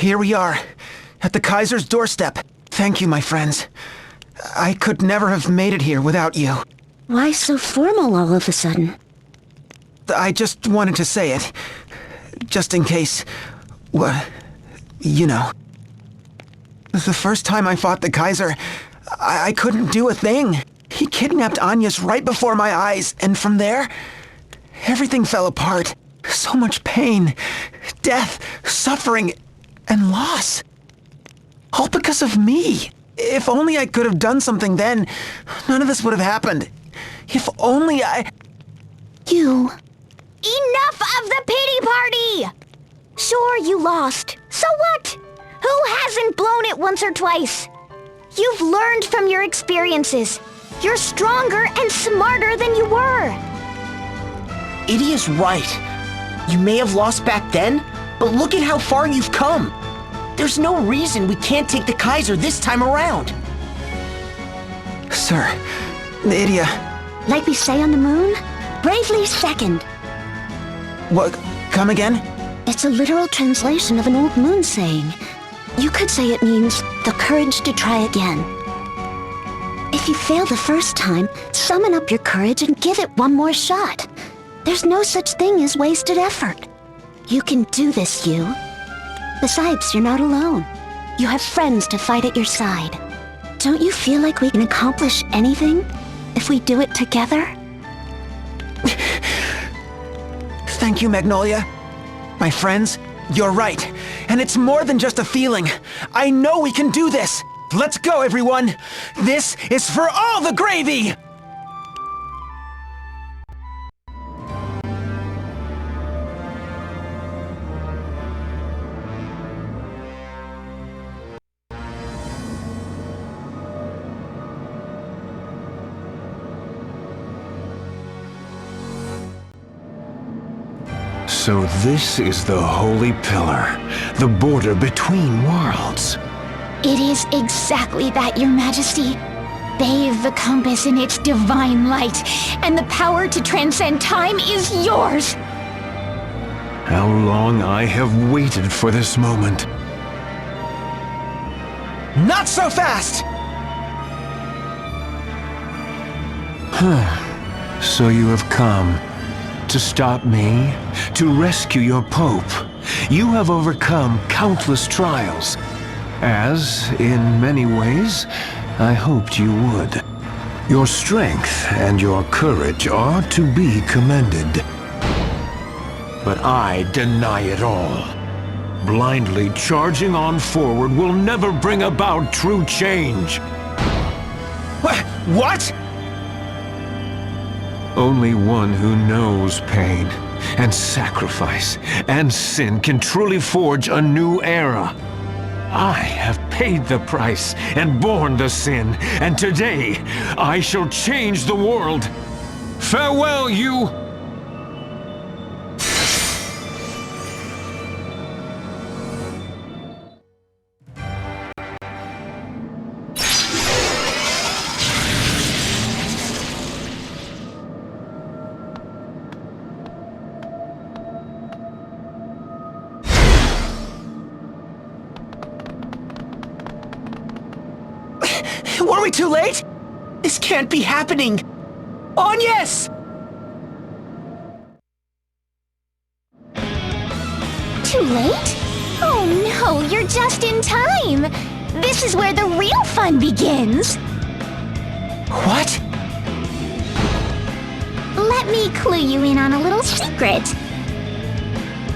Here we are, at the Kaiser's doorstep. Thank you, my friends. I could never have made it here without you. Why so formal all of a sudden? I just wanted to say it. Just in case... well, you know. The first time I fought the Kaiser, I couldn't do a thing. He kidnapped Agnes right before my eyes, and from there, everything fell apart. So much pain, death, suffering, and loss. All because of me. If only I could have done something then, none of this would have happened. If only I... You... Enough of the pity party! Sure, you lost. So what? Who hasn't blown it once or twice? You've learned from your experiences. You're stronger and smarter than you were. Edie is right. You may have lost back then, but look at how far you've come. There's no reason we can't take the Kaiser this time around. Sir, Nydia... Like we say on the moon, bravely second. What? Come again? It's a literal translation of an old moon saying. You could say it means the courage to try again. If you fail the first time, summon up your courage and give it one more shot. There's no such thing as wasted effort. You can do this, you. Besides, you're not alone. You have friends to fight at your side. Don't you feel like we can accomplish anything if we do it together? Thank you, Magnolia. My friends, you're right. And it's more than just a feeling. I know we can do this. Let's go, everyone. This is for all the gravy! So this is the Holy Pillar, the border between worlds. It is exactly that, Your Majesty. Bathe the compass in its divine light, and the power to transcend time is yours. How long I have waited for this moment. Not so fast! So you have come to stop me, to rescue your Pope. You have overcome countless trials, as, in many ways, I hoped you would. Your strength and your courage are to be commended. But I deny it all. Blindly charging on forward will never bring about true change. What? Only one who knows pain and sacrifice and sin can truly forge a new era. I have paid the price and borne the sin, and today I shall change the world. Farewell, you! Were we too late? This can't be happening! Agnes! Too late? Oh no, you're just in time! This is where the real fun begins! What? Let me clue you in on a little secret.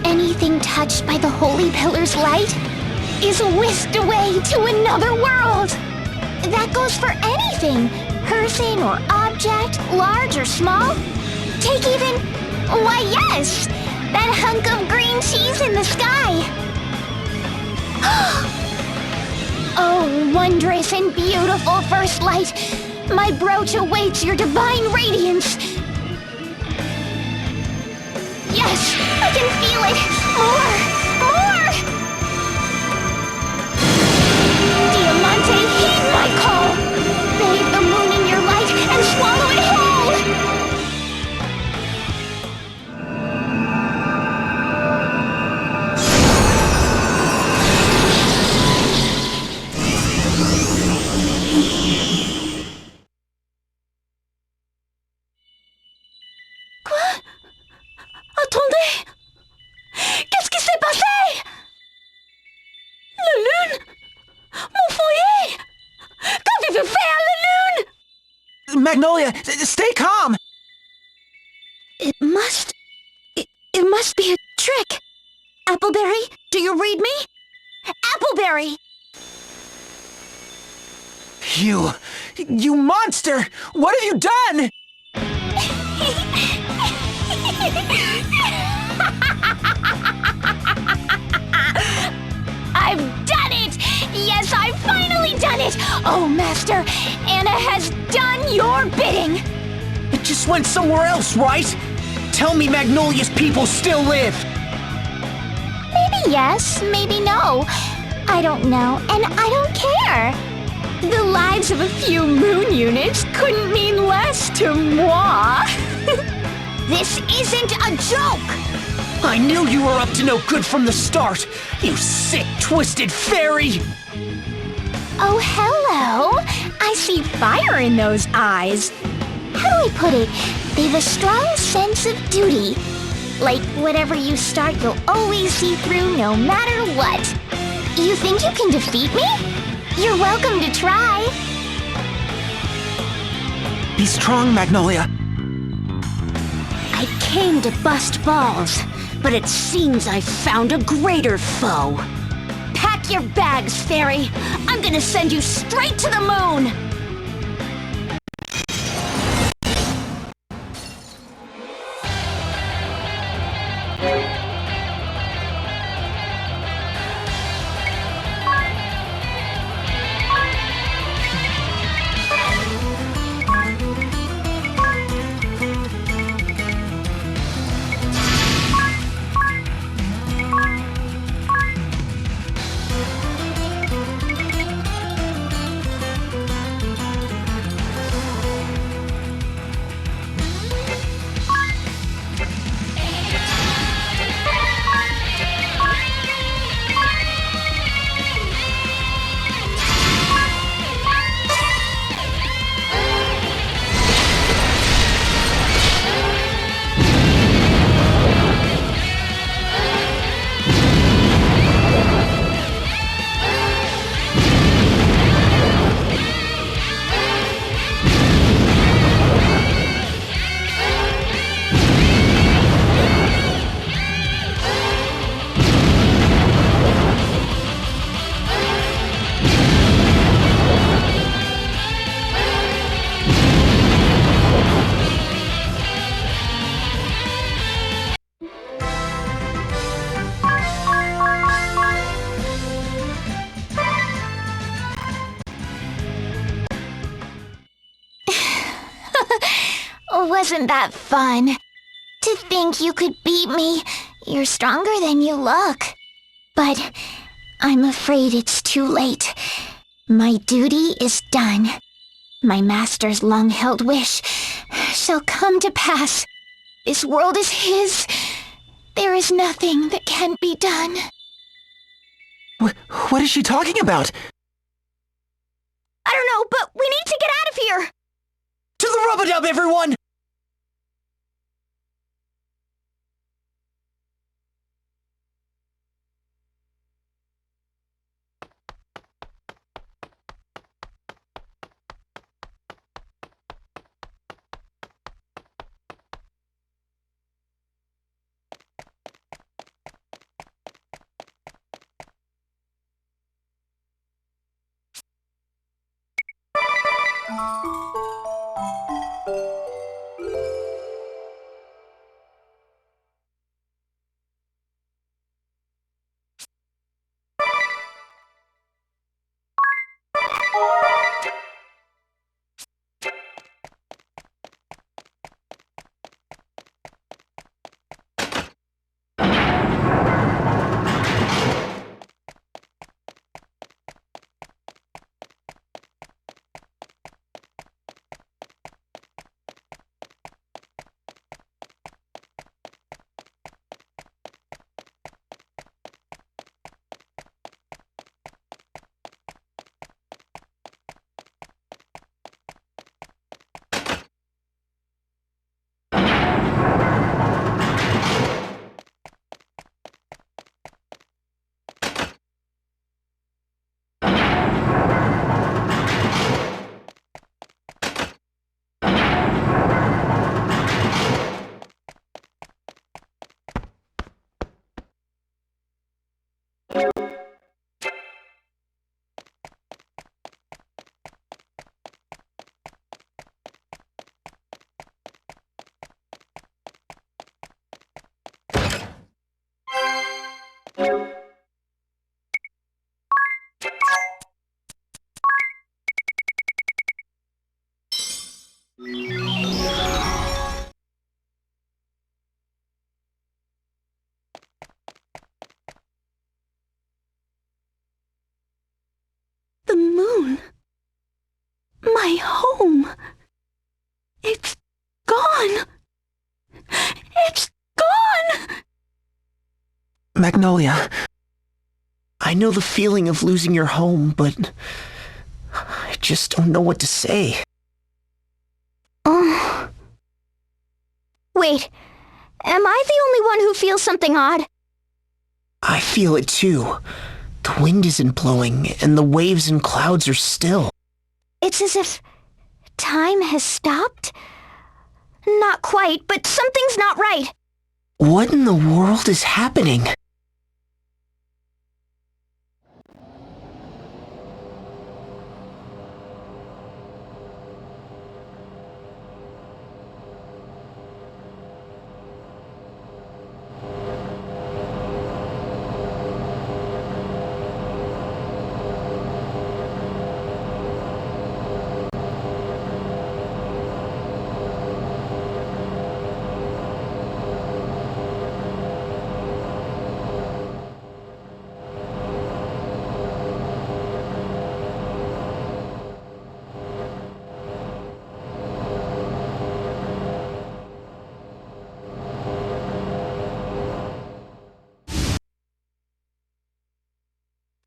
Anything touched by the Holy Pillar's light is whisked away to another world! That goes for anything, person or object, large or small. Take even, why yes, that hunk of green cheese in the sky. Oh, wondrous and beautiful First Light, my brooch awaits your divine radiance. Yes, I can feel it. More! Diamante, heed my call! Bathe the moon in your light and swallow it whole! Attendez! Qu'est-ce qui s'est passé? Le lune! Mon foyer! Qu'avez-vous fait à la lune? Magnolia, stay calm! It must be a trick. Appleberry, do you read me? Appleberry! You monster! What have you done? I've done it! Yes, I've finally done it! Oh, Master, Anna has done your bidding! It just went somewhere else, right? Tell me Magnolia's people still live! Maybe yes, maybe no. I don't know, and I don't care. The lives of a few moon units couldn't mean less to moi. This isn't a joke! I knew you were up to no good from the start, you sick, twisted fairy! Oh, hello. I see fire in those eyes. How do I put it? They've a strong sense of duty. Like, whatever you start, you'll always see through no matter what. You think you can defeat me? You're welcome to try. Be strong, Magnolia. I came to bust balls, but it seems I found a greater foe. Pack your bags, Fairy. I'm gonna send you straight to the moon! Wasn't that fun? To think you could beat me. You're stronger than you look. But I'm afraid it's too late. My duty is done. My master's long-held wish shall come to pass. This world is his. There is nothing that can't be done. What is she talking about? I don't know, but we need to get out of here! To the rub-a-dub, everyone! Magnolia. I know the feeling of losing your home, but I just don't know what to say. Oh. Wait, am I the only one who feels something odd? I feel it too. The wind isn't blowing, and the waves and clouds are still. It's as if time has stopped? Not quite, but something's not right. What in the world is happening?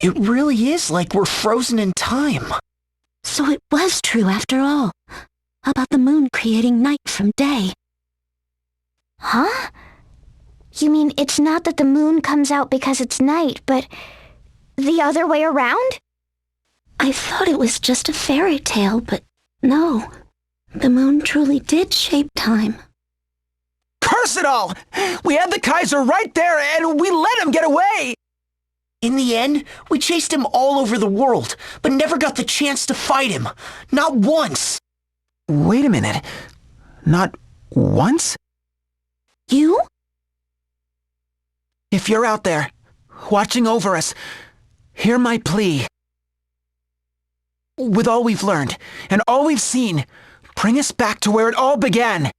It really is like we're frozen in time. So it was true after all, about the moon creating night from day. Huh? You mean it's not that the moon comes out because it's night, but the other way around? I thought it was just a fairy tale, but no. The moon truly did shape time. Curse it all! We had the Kaiser right there, and we let him get away! In the end, we chased him all over the world, but never got the chance to fight him. Not once! Wait a minute. Not once? You? If you're out there, watching over us, hear my plea. With all we've learned, and all we've seen, bring us back to where it all began.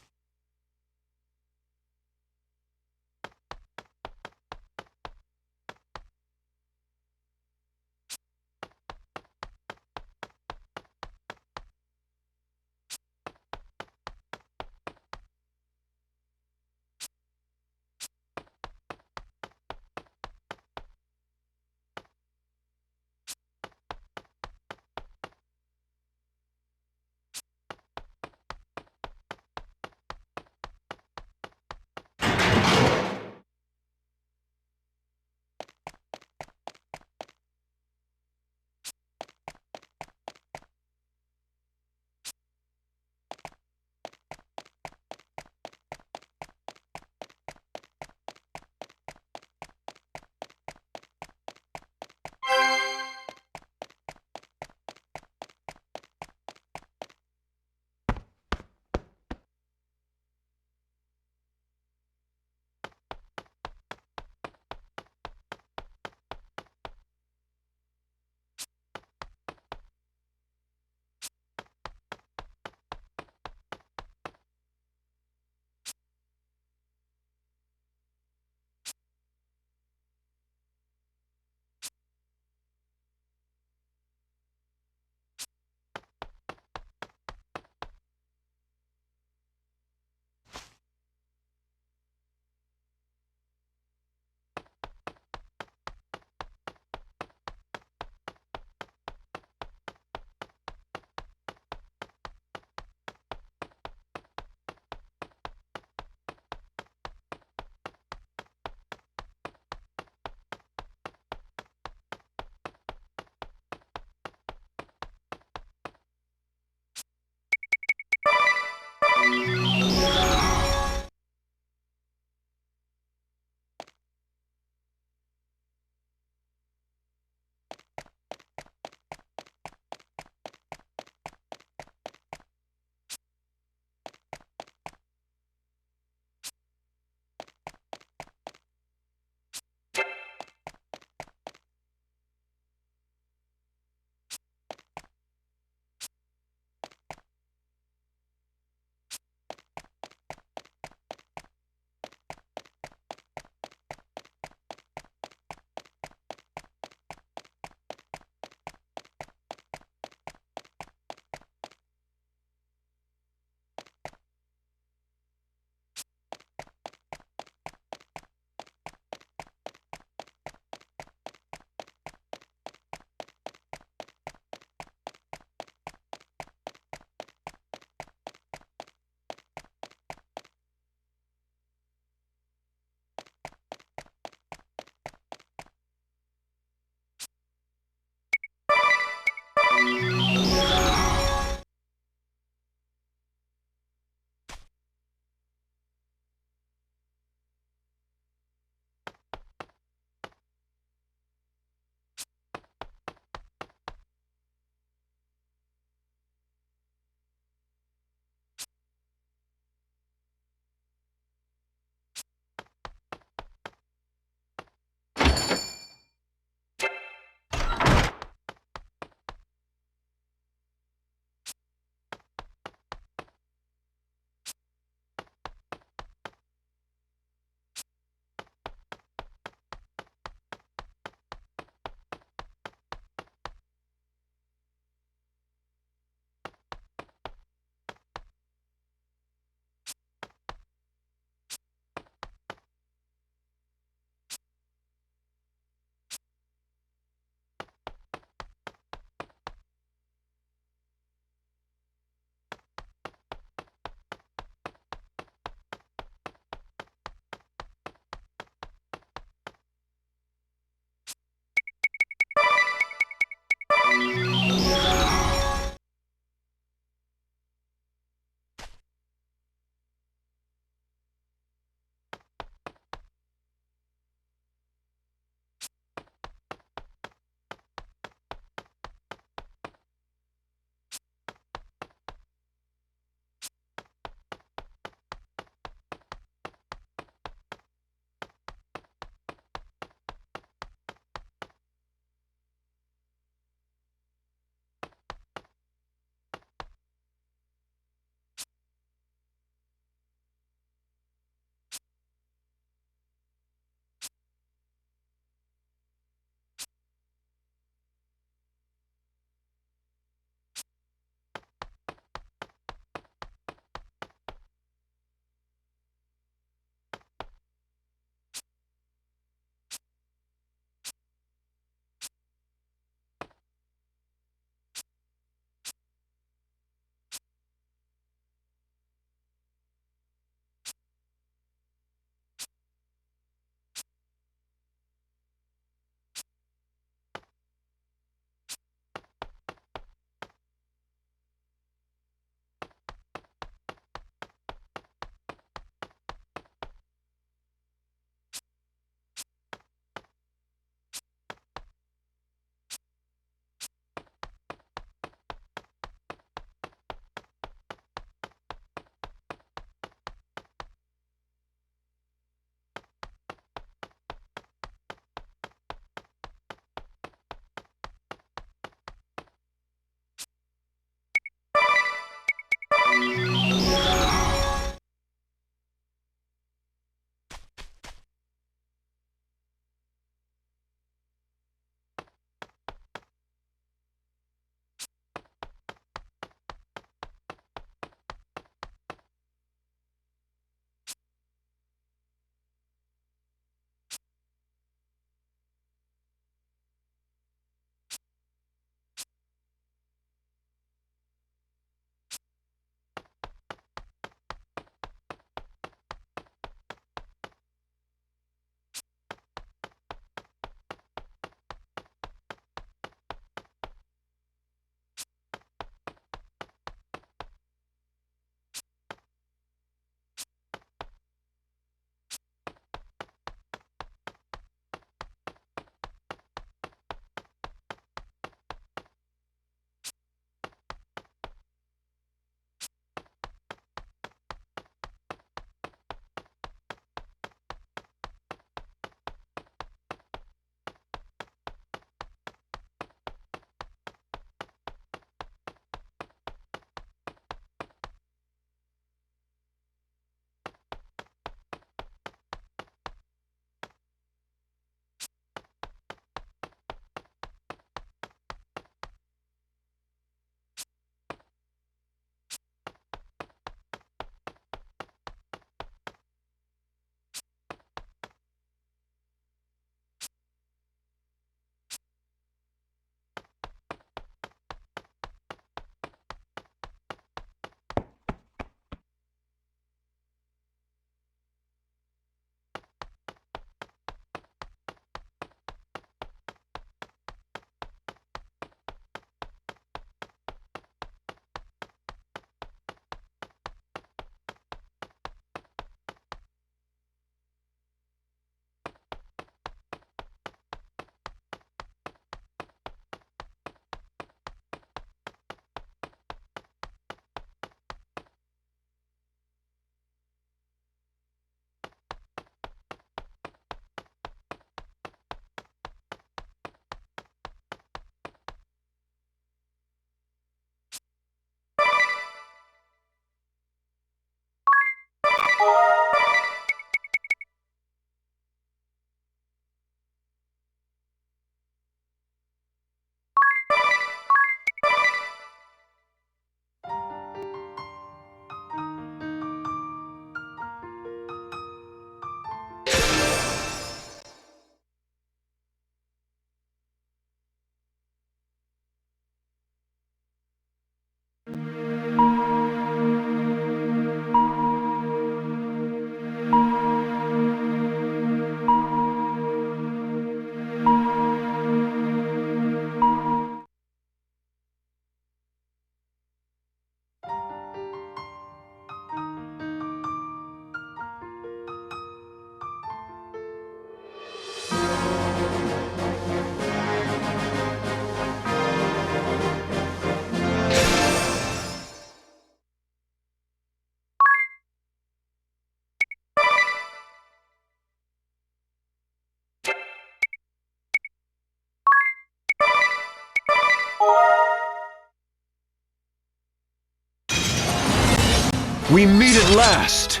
We meet at last.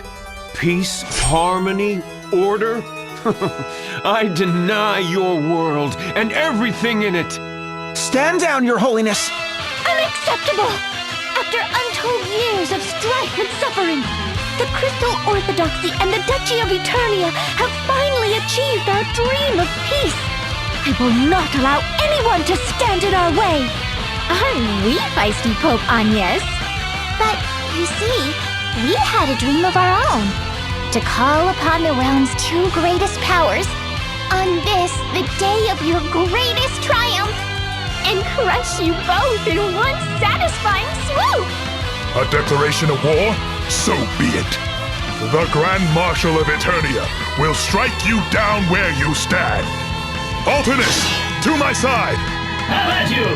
Peace, harmony, order. I deny your world and everything in it. Stand down, Your Holiness! Unacceptable! After untold years of strife and suffering, the Crystal Orthodoxy and the Duchy of Eternia have finally achieved our dream of peace. I will not allow anyone to stand in our way. Aren't we feisty, Pope Agnes? But, you see, we had a dream of our own. To call upon the realm's two greatest powers on this, the day of your greatest triumph, and crush you both in one satisfying swoop! A declaration of war? So be it. The Grand Marshal of Eternia will strike you down where you stand. Ultimus, to my side! Have at you!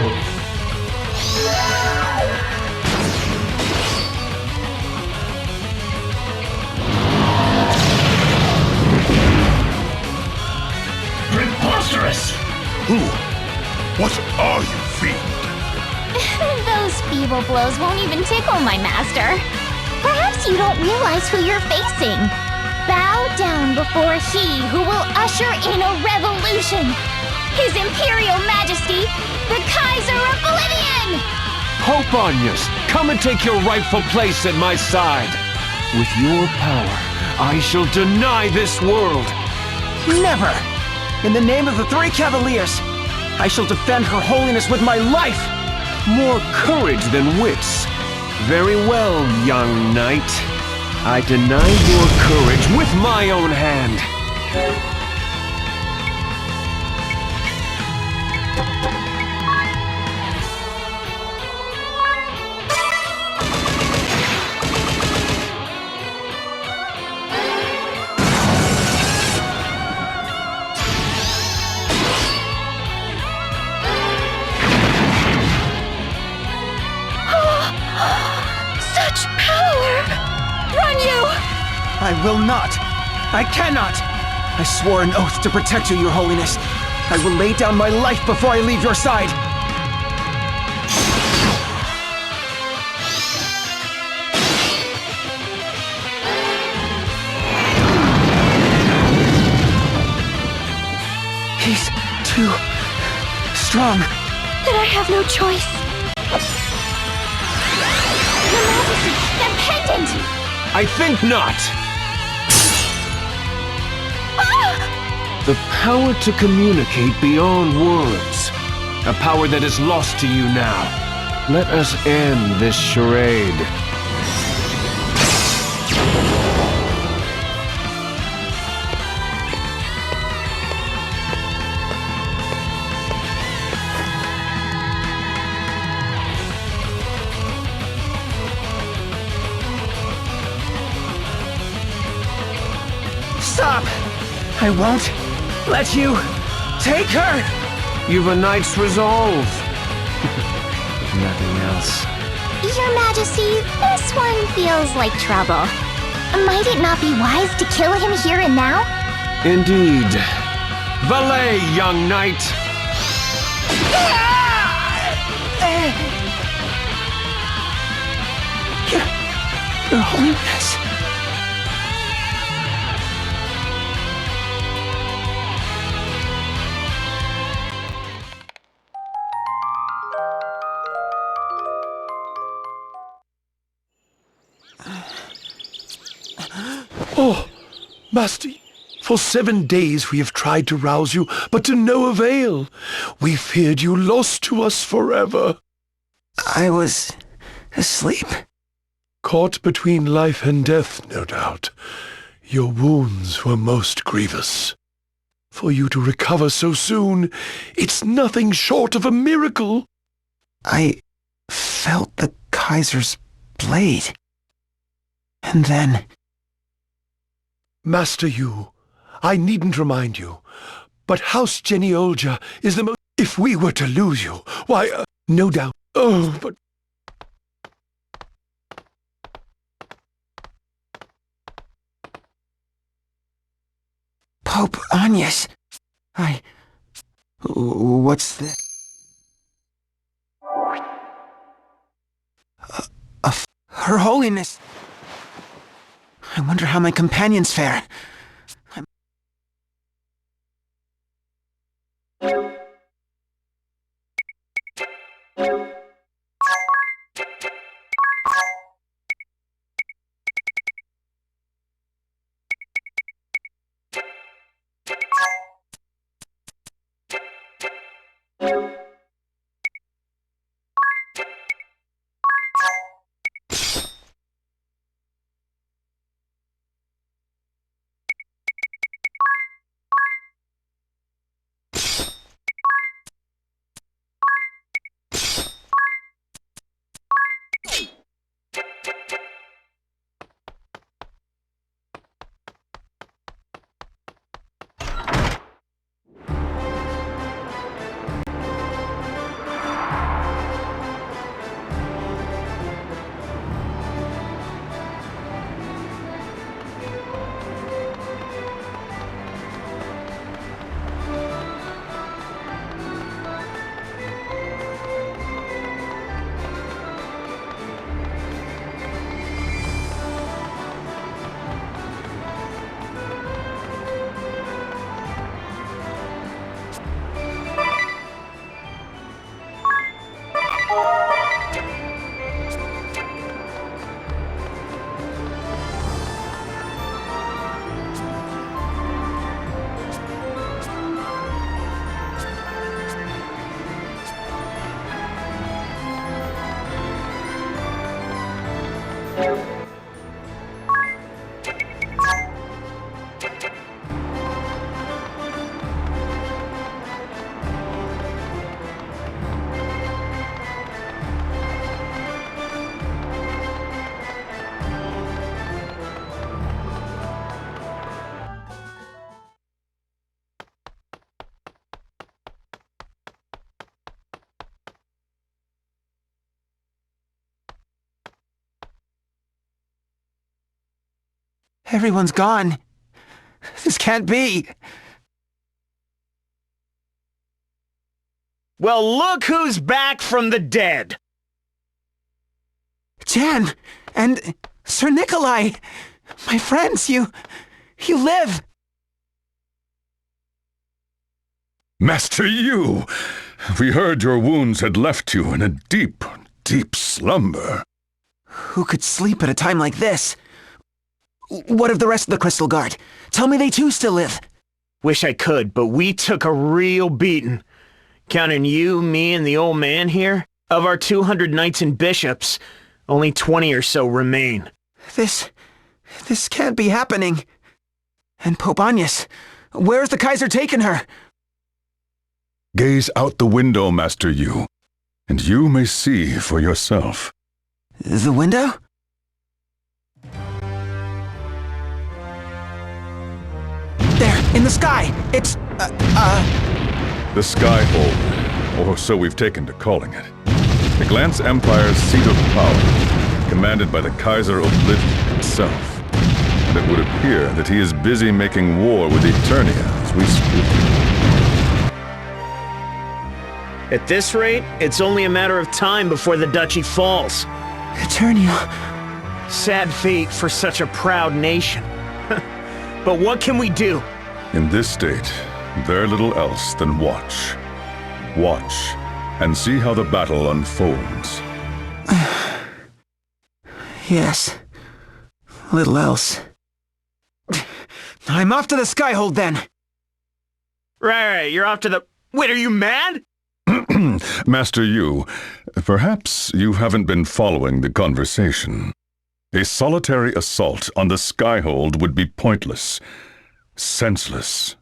Preposterous! Who? What are you, fiend? Those feeble blows won't even tickle my master. Perhaps you don't realize who you're facing. Bow down before he who will usher in a revolution. His Imperial Majesty, the Kaiser of Oblivion! Pope Agnes, come and take your rightful place at my side. With your power, I shall deny this world. Never! In the name of the Three Cavaliers, I shall defend Her Holiness with my life! More courage than wits. Very well, young knight. I deny your courage with my own hand. Such power! Run you! I will not! I cannot! I swore an oath to protect you, Your Holiness. I will lay down my life before I leave your side! He's too strong. Then I have no choice. Your Majesty, that pendant! I think not. The power to communicate beyond words. A power that is lost to you now. Let us end this charade. Stop! I won't let you take her! You've a knight's resolve. If nothing else. Your Majesty, this one feels like trouble. Might it not be wise to kill him here and now? Indeed. Valet, young knight! Your Holiness. Oh, Master, for 7 days we have tried to rouse you, but to no avail. We feared you lost to us forever. I was asleep. Caught between life and death, no doubt. Your wounds were most grievous. For you to recover so soon, it's nothing short of a miracle. I felt the Kaiser's blade. And then... Master Yu, I needn't remind you, but House Geniolja is the most... If we were to lose you, why, no doubt... Oh, but... Pope Agnes. What's this? Her Holiness. I wonder how my companions fare. Everyone's gone. This can't be. Well, look who's back from the dead! Jan and Sir Nikolai. My friends, you live. Master Yu, we heard your wounds had left you in a deep, deep slumber. Who could sleep at a time like this? What of the rest of the Crystal Guard? Tell me they too still live. Wish I could, but we took a real beating. Counting you, me, and the old man here, of our 200 knights and bishops, only 20 or so remain. This can't be happening. And Pope Agnes, where's the Kaiser taken her? Gaze out the window, Master Yu, and you may see for yourself. The window? There, in the sky! It's, The Skyhold, or so we've taken to calling it. The Glance Empire's seat of power, commanded by the Kaiser Oblivion himself. And it would appear that he is busy making war with Eternia as we speak. At this rate, it's only a matter of time before the duchy falls. Eternia. Sad fate for such a proud nation. But what can we do? In this state, very little else than watch. Watch, and see how the battle unfolds. Yes. Little else. I'm off to the Skyhold then. Right, you're off to the... Wait, are you mad? Master Yu, perhaps you haven't been following the conversation. A solitary assault on the Skyhold would be pointless, senseless,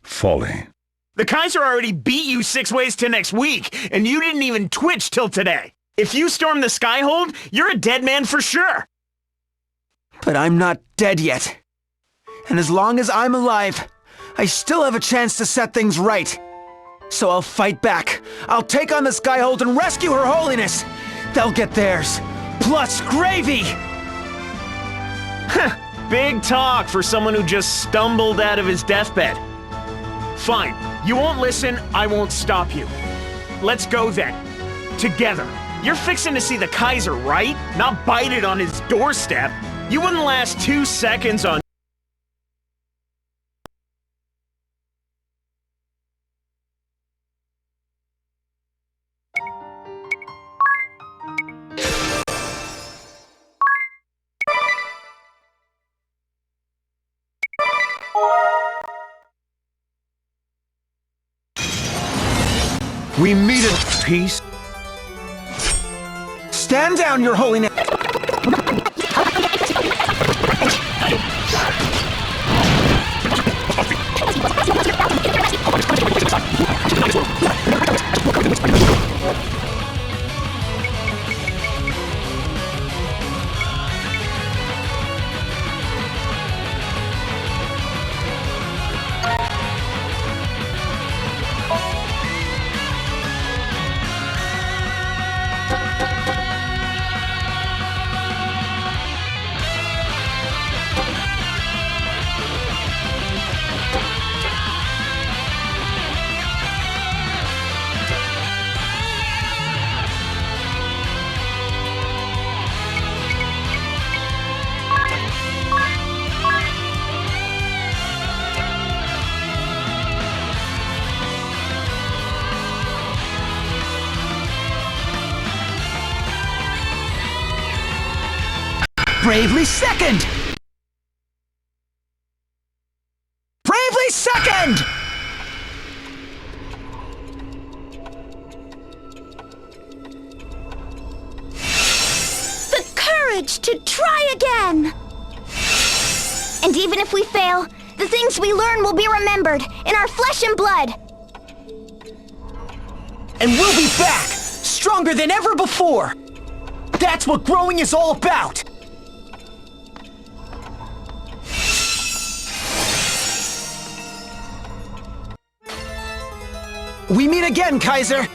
folly. The Kaiser already beat you 6 ways to next week, and you didn't even twitch till today. If you storm the Skyhold, you're a dead man for sure. But I'm not dead yet. And as long as I'm alive, I still have a chance to set things right. So I'll fight back. I'll take on the Skyhold and rescue Her Holiness. They'll get theirs. Plus gravy! Big talk for someone who just stumbled out of his deathbed. Fine. You won't listen, I won't stop you. Let's go then. Together. You're fixing to see the Kaiser, right? Not bite it on his doorstep. You wouldn't last 2 seconds on. We meet at peace. Stand down, Your Holiness! Bravely second! Bravely second! The courage to try again! And even if we fail, the things we learn will be remembered in our flesh and blood. And we'll be back, stronger than ever before. That's what growing is all about. We meet again, Kaiser!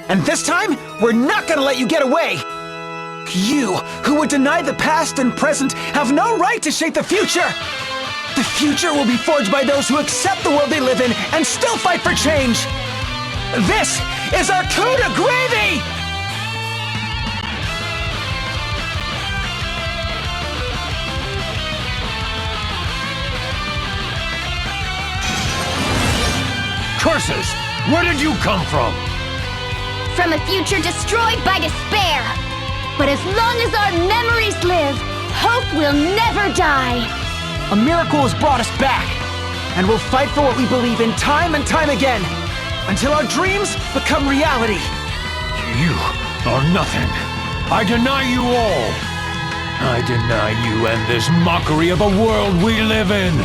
And this time, we're not gonna let you get away! You, who would deny the past and present, have no right to shape the future! The future will be forged by those who accept the world they live in and still fight for change! This is our coup de gravy! Curses! Where did you come from? From a future destroyed by despair. But as long as our memories live, hope will never die. A miracle has brought us back, and we'll fight for what we believe in time and time again, until our dreams become reality. You are nothing. I deny you all. I deny you and this mockery of a world we live in.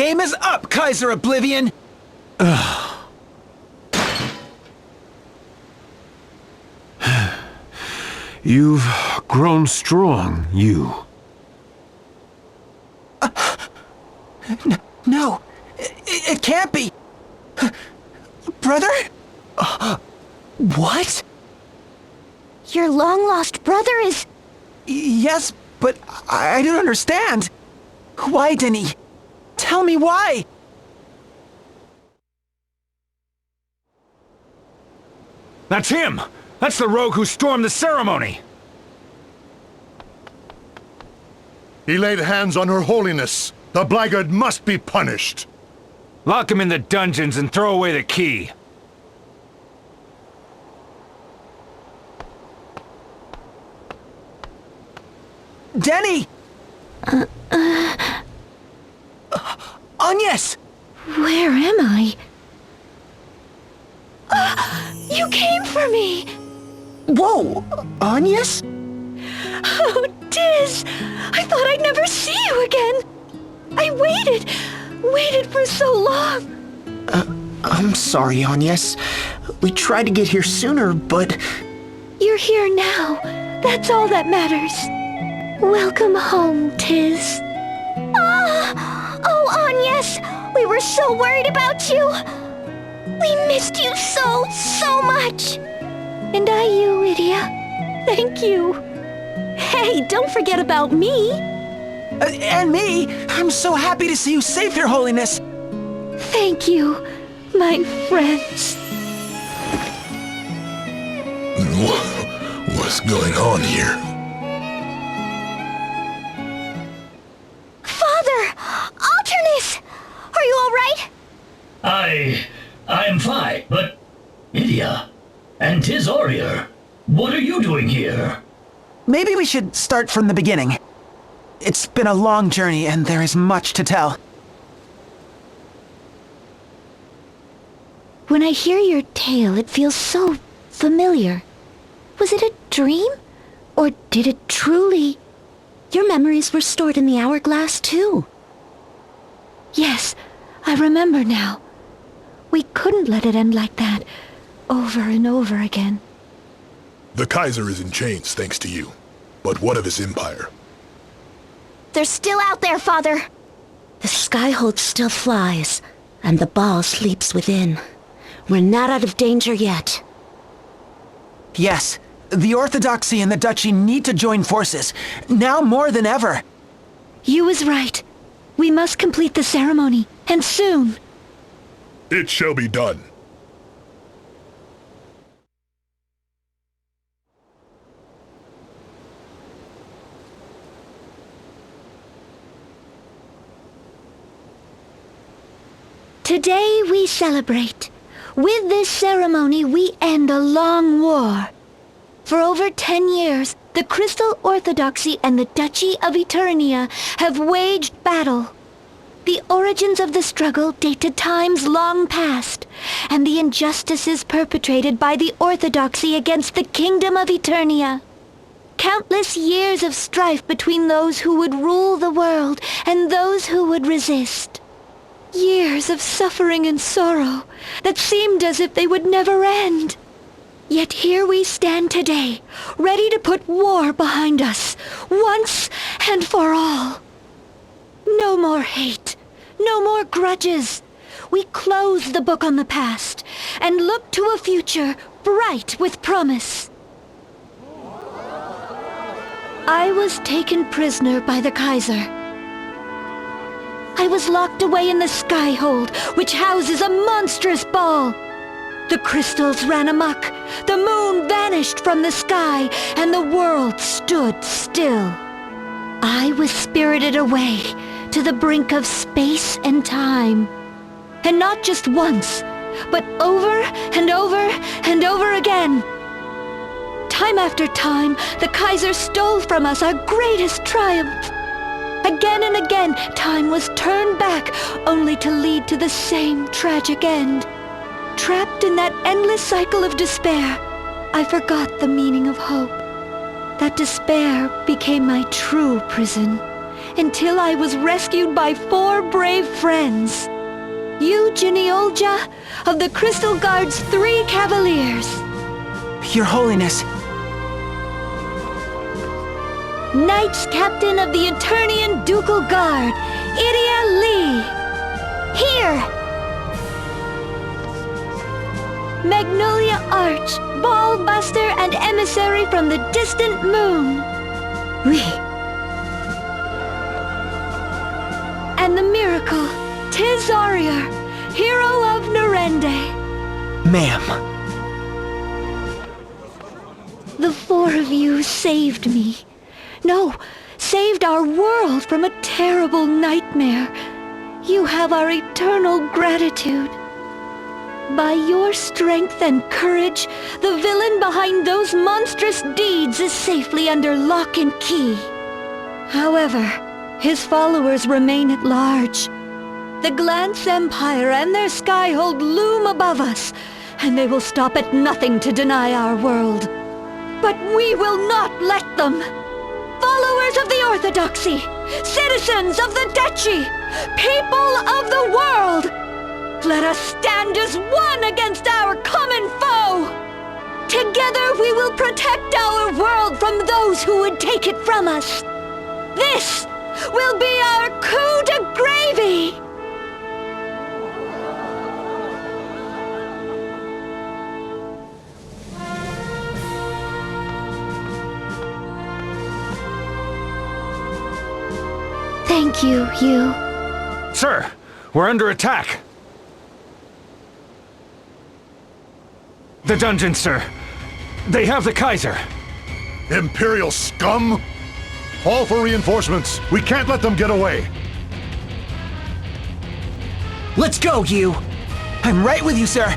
game is up, Kaiser Oblivion! You've grown strong, you. No, it can't be. Brother? What? Your long-lost brother is... Yes, but I don't understand. Why, Denny? Tell me why. That's him! That's the rogue who stormed the ceremony! He laid hands on Her Holiness. The blackguard must be punished. Lock him in the dungeons and throw away the key. Denny! Agnes! Where am I? You came for me! Whoa! Agnes? Oh, Tiz! I thought I'd never see you again! I waited for so long! I'm sorry, Agnes. We tried to get here sooner, but... You're here now. That's all that matters. Welcome home, Tiz. Oh, Agnes! We were so worried about you! We missed you so much! And you, Idia. Thank you. Hey, don't forget about me. And me! I'm so happy to see you safe, Your Holiness! Thank you, my friends. What's going on here? Father! Alternus! Are you all right? I'm fine, but... Idia, and Tiz Aurier, what are you doing here? Maybe we should start from the beginning. It's been a long journey, and there is much to tell. When I hear your tale, it feels so familiar. Was it a dream? Or did it truly... Your memories were stored in the hourglass, too. Yes, I remember now. We couldn't let it end like that, over and over again. The Kaiser is in chains thanks to you. But what of his empire? They're still out there, Father. The Skyhold still flies, and the ball sleeps within. We're not out of danger yet. Yes, the Orthodoxy and the Duchy need to join forces, now more than ever. You was right. We must complete the ceremony, and soon. It shall be done. Today we celebrate. With this ceremony, we end a long war. For over 10 years, the Crystal Orthodoxy and the Duchy of Eternia have waged battle. The origins of the struggle date to times long past, and the injustices perpetrated by the Orthodoxy against the Kingdom of Eternia. Countless years of strife between those who would rule the world and those who would resist. Years of suffering and sorrow that seemed as if they would never end. Yet here we stand today, ready to put war behind us, once and for all. No more hate, no more grudges. We close the book on the past and look to a future bright with promise. I was taken prisoner by the Kaiser. I was locked away in the Skyhold, which houses a monstrous ball. The crystals ran amok, the moon vanished from the sky, and the world stood still. I was spirited away to the brink of space and time. And not just once, but over and over and over again. Time after time, the Kaiser stole from us our greatest triumph. Again and again, time was turned back, only to lead to the same tragic end. Trapped in that endless cycle of despair, I forgot the meaning of hope. That despair became my true prison, until I was rescued by 4 brave friends. You, Geneolja, of the Crystal Guard's 3 Cavaliers. Your Holiness. Knights Captain of the Eternian Ducal Guard, Idia Lee. Here! Magnolia Arch, Ballbuster and Emissary from the Distant Moon. Oui. And the Miracle, Tizarier, Hero of Narende. Ma'am. The 4 of you saved me. No, saved our world from a terrible nightmare. You have our eternal gratitude. By your strength and courage, the villain behind those monstrous deeds is safely under lock and key. However, his followers remain at large. The Glance Empire and their Skyhold loom above us, and they will stop at nothing to deny our world. But we will not let them! Followers of the Orthodoxy, citizens of the Duchy, people of the world! Let us stand as one against our common foe! Together we will protect our world from those who would take it from us! This will be our coup de gravy! Thank you, you. Sir, we're under attack. The dungeon, sir. They have the Kaiser. Imperial scum! Call for reinforcements. We can't let them get away. Let's go, you! I'm right with you, sir.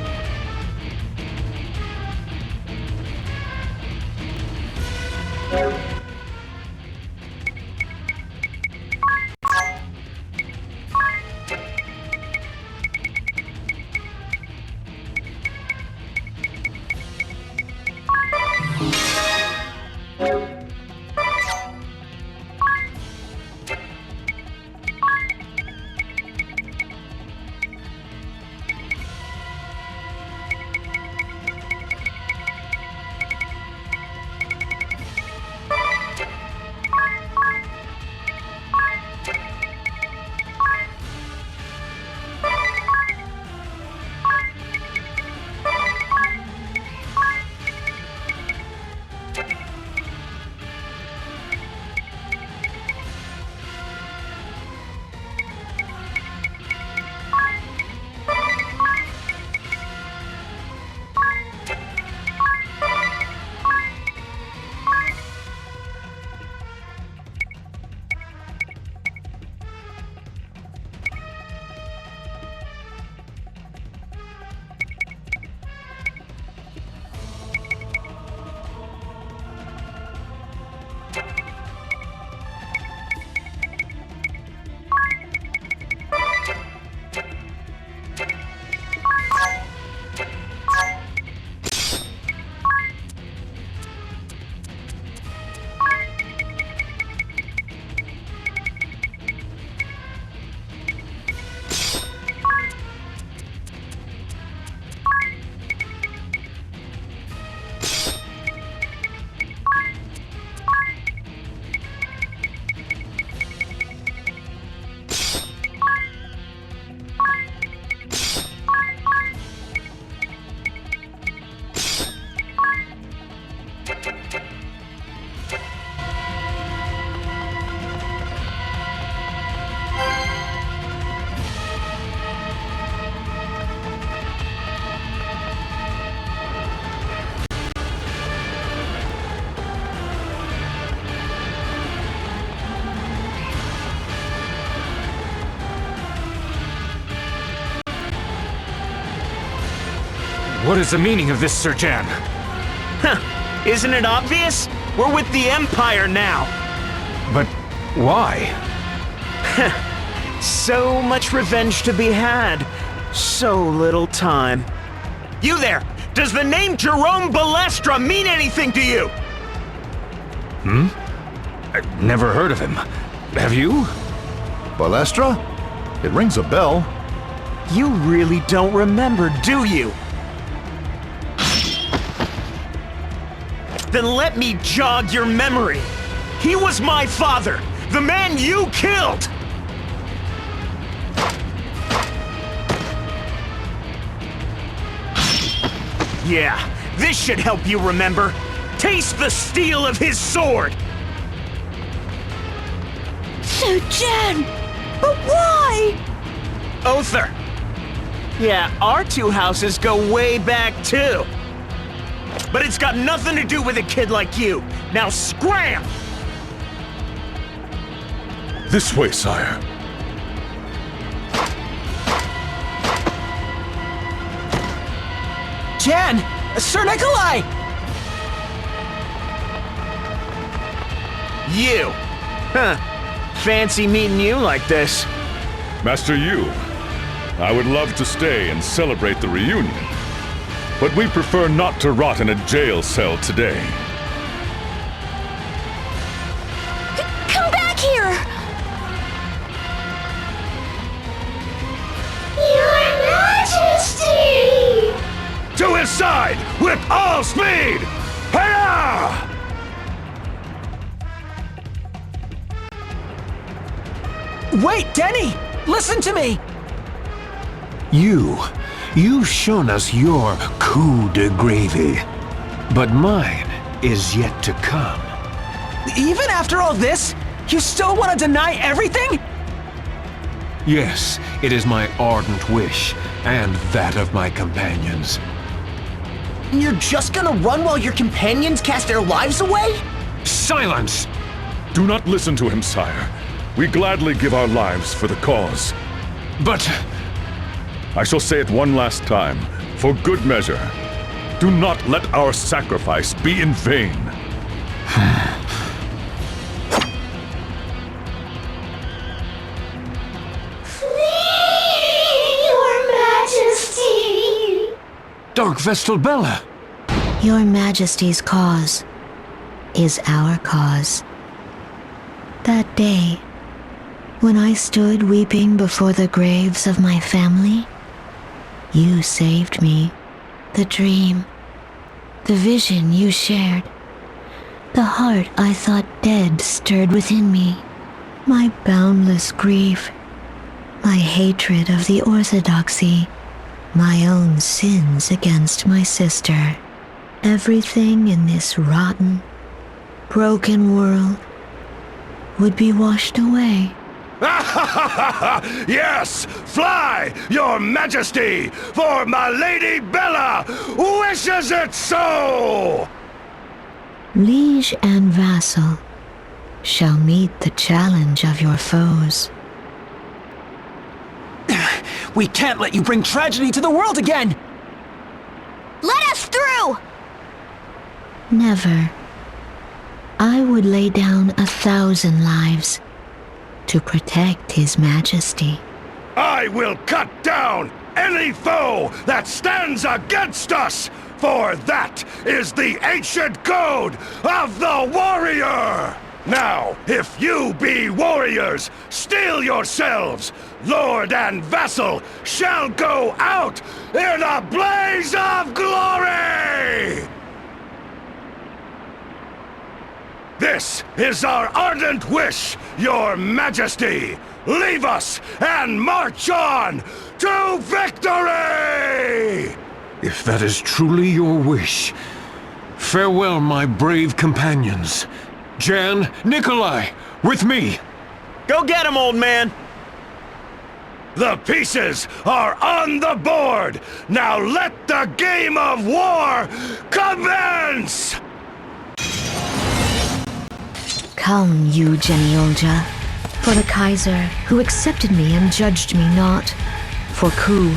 What is the meaning of this, Sir Jan? Huh. Isn't it obvious? We're with the Empire now. But why? So much revenge to be had. So little time. You there! Does the name Jerome Balestra mean anything to you? I've never heard of him. Have you? Balestra? It rings a bell. You really don't remember, do you? Then let me jog your memory. He was my father, the man you killed! Yeah, this should help you remember. Taste the steel of his sword! Sir Jen! But why? Othar. Yeah, our two houses go way back too. But it's got nothing to do with a kid like you. Now scram! This way, sire. Jan! Sir Nikolai! You! Huh. Fancy meeting you like this. Master Yu, I would love to stay and celebrate the reunion, but we prefer not to rot in a jail cell today. Come back here! Your Majesty! To his side with all speed! Hiya! Wait, Denny! Listen to me! You've shown us your coup de gravy. But mine is yet to come. Even after all this, you still want to deny everything? Yes, it is my ardent wish, and that of my companions. You're just gonna run while your companions cast their lives away? Silence! Do not listen to him, sire. We gladly give our lives for the cause. But I shall say it one last time, for good measure. Do not let our sacrifice be in vain. Your Majesty! Dark Vestal Bella! Your Majesty's cause is our cause. That day, when I stood weeping before the graves of my family, you saved me. The dream, the vision you shared, the heart I thought dead stirred within me. My boundless grief, my hatred of the Orthodoxy, my own sins against my sister. Everything in this rotten, broken world would be washed away. Yes! Fly, your majesty! For my Lady Bella wishes it so! Liege and vassal shall meet the challenge of your foes. We can't let you bring tragedy to the world again! Let us through! Never. I would lay down 1,000 lives to protect His Majesty. I will cut down any foe that stands against us, for that is the ancient code of the warrior! Now, if you be warriors, steel yourselves! Lord and vassal shall go out in a blaze of glory! This is our ardent wish, your majesty! Leave us and march on to victory! If that is truly your wish, farewell, my brave companions. Jan, Nikolai, with me! Go get him, old man! The pieces are on the board! Now let the game of war commence! Come, you Geniolja, for the Kaiser, who accepted me and judged me not, for Ku,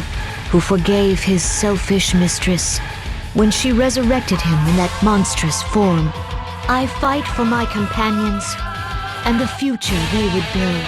who forgave his selfish mistress when she resurrected him in that monstrous form. I fight for my companions and the future they would build.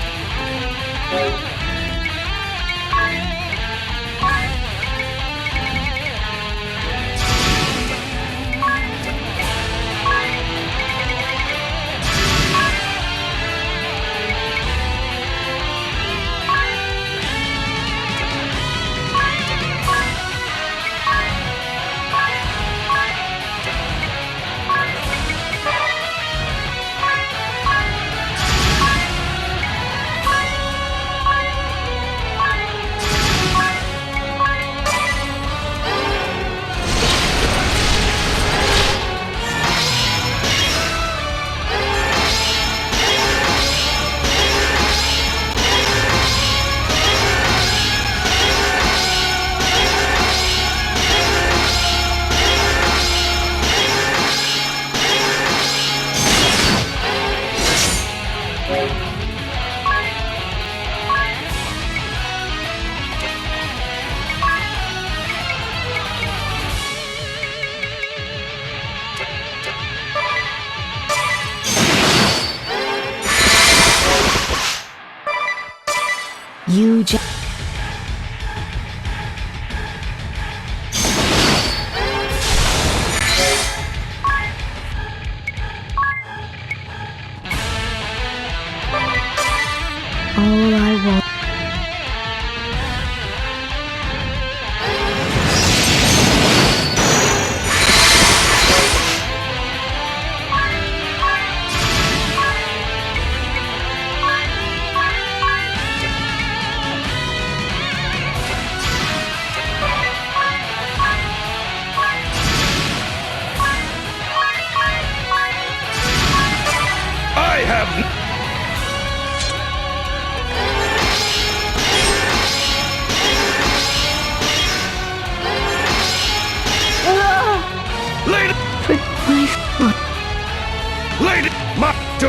to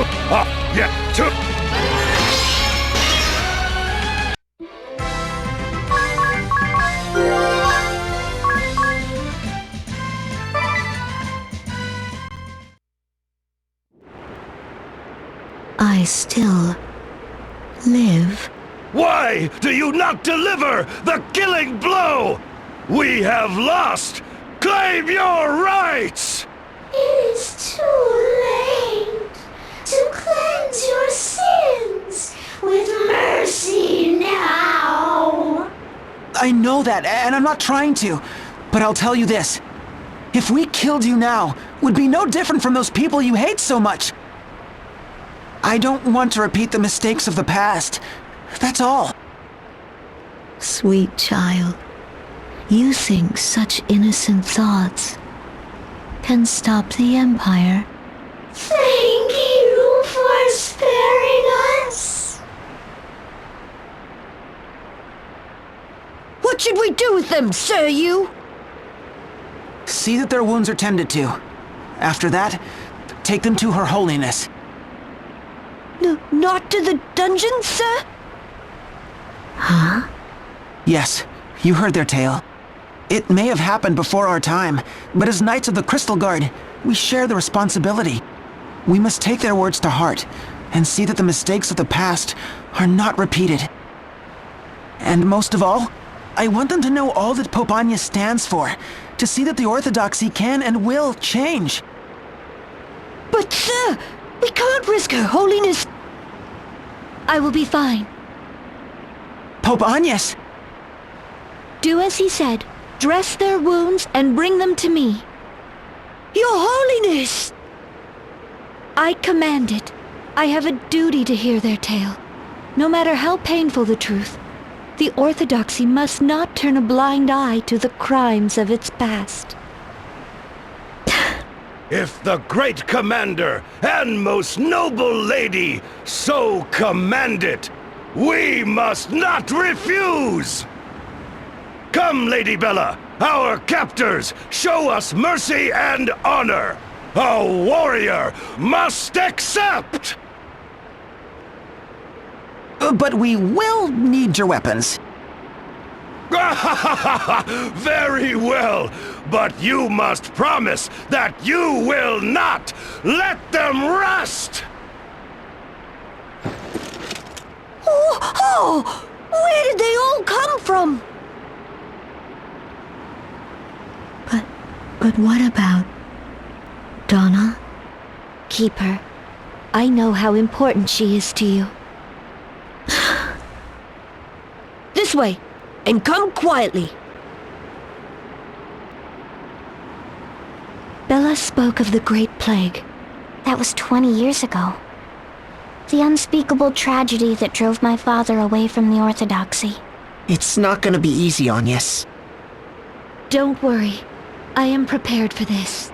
yet to. I still live. Why do you not deliver the killing blow? We have lost. Claim your rights. It is too late to cleanse your sins with mercy now. I know that, and I'm not trying to. But I'll tell you this. If we killed you now, would be no different from those people you hate so much. I don't want to repeat the mistakes of the past. That's all. Sweet child, you think such innocent thoughts can stop the Empire. Thank you for sparing us. What should we do with them, Sir You? See that their wounds are tended to. After that, take them to Her Holiness. Not to the dungeon, sir? Huh? Yes, you heard their tale. It may have happened before our time, but as Knights of the Crystal Guard, we share the responsibility. We must take their words to heart, and see that the mistakes of the past are not repeated. And most of all, I want them to know all that Pope Anya stands for, to see that the Orthodoxy can and will change. But sir, we can't risk Her Holiness. I will be fine. Pope Agnes! Do as he said. Dress their wounds and bring them to me. Your Holiness! I command it. I have a duty to hear their tale. No matter how painful the truth, the Orthodoxy must not turn a blind eye to the crimes of its past. If the great commander and most noble lady so command it, we must not refuse! Come, Lady Bella, our captors, show us mercy and honor! A warrior must accept! But we will need your weapons. Very well, but you must promise that you will not let them rest! Oh! Where did they all come from? But what about Donna? Keep her. I know how important she is to you. This way, and come quietly. Bella spoke of the Great Plague. That was 20 years ago. The unspeakable tragedy that drove my father away from the Orthodoxy. It's not gonna be easy, Agnes. Don't worry. I am prepared for this.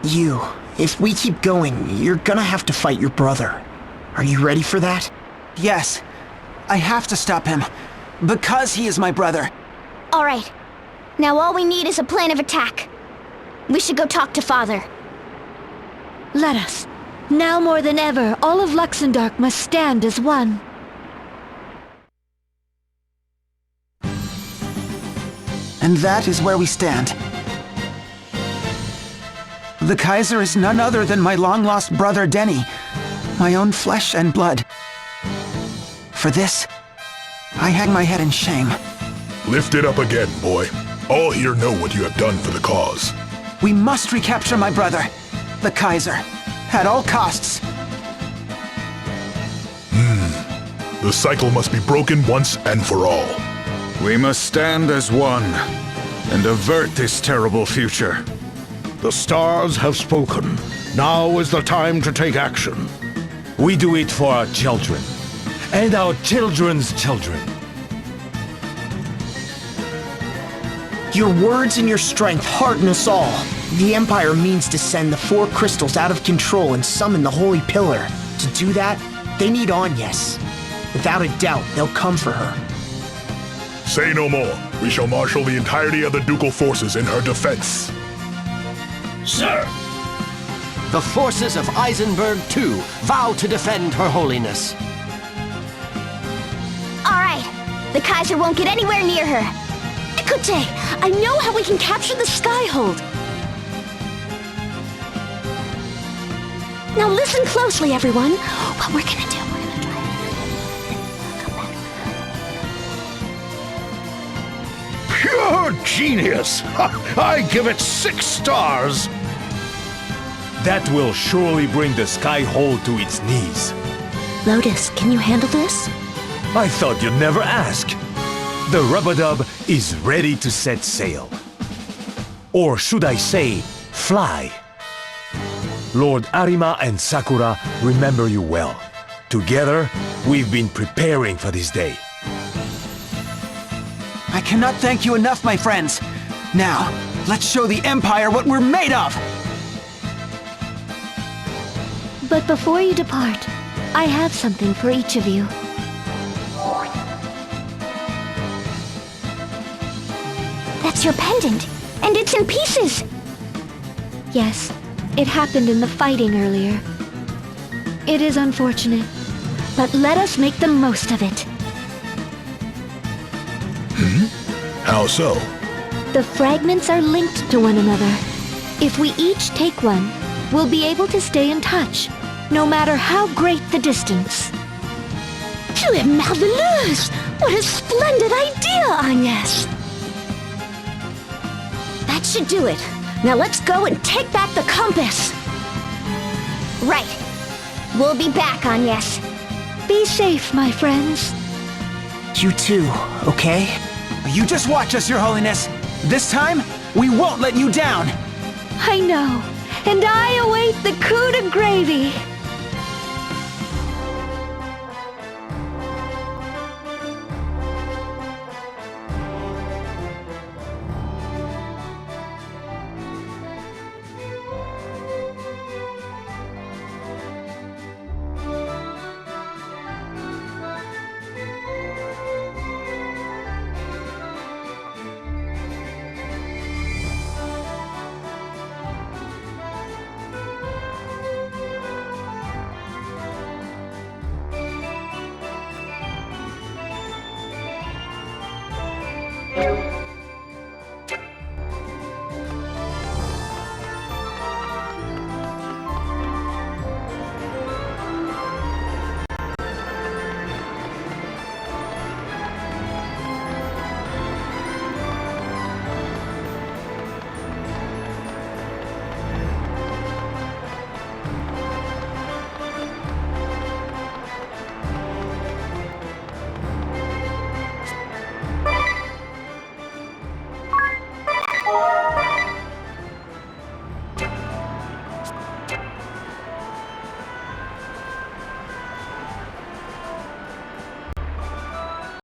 If we keep going, you're gonna have to fight your brother. Are you ready for that? Yes. I have to stop him. Because he is my brother. All right. Now all we need is a plan of attack. We should go talk to Father. Let us. Now more than ever, all of Luxendark must stand as one. And that is where we stand. The Kaiser is none other than my long-lost brother Denny, my own flesh and blood. For this, I hang my head in shame. Lift it up again, boy. All here know what you have done for the cause. We must recapture my brother, the Kaiser, at all costs. The cycle must be broken once and for all. We must stand as one and avert this terrible future. The stars have spoken. Now is the time to take action. We do it for our children, and our children's children. Your words and your strength hearten us all. The Empire means to send the four crystals out of control and summon the Holy Pillar. To do that, they need Agnes. Without a doubt, they'll come for her. Say no more. We shall marshal the entirety of the ducal forces in her defense. Sir! The forces of Eisenberg II vow to defend Her Holiness. All right. The Kaiser won't get anywhere near her. Ekute, I know how we can capture the Skyhold. Now listen closely, everyone. What we're gonna do, we're gonna try to come back. Pure genius! I give it 6 stars! That will surely bring the Skyhold to its knees. Lotus, can you handle this? I thought you'd never ask. The Rub-a-Dub is ready to set sail. Or should I say, fly. Lord Arima and Sakura remember you well. Together, we've been preparing for this day. I cannot thank you enough, my friends. Now, let's show the Empire what we're made of! But before you depart, I have something for each of you. That's your pendant, and it's in pieces. Yes, it happened in the fighting earlier. It is unfortunate, but let us make the most of it. How so? The fragments are linked to one another. If we each take one, we'll be able to stay in touch, no matter how great the distance. Tu es merveilleuse! What a splendid idea, Agnes! That should do it. Now let's go and take back the compass. Right. We'll be back, Agnes. Be safe, my friends. You too, okay? You just watch us, Your Holiness. This time, we won't let you down. I know, and I await the coup de gravy.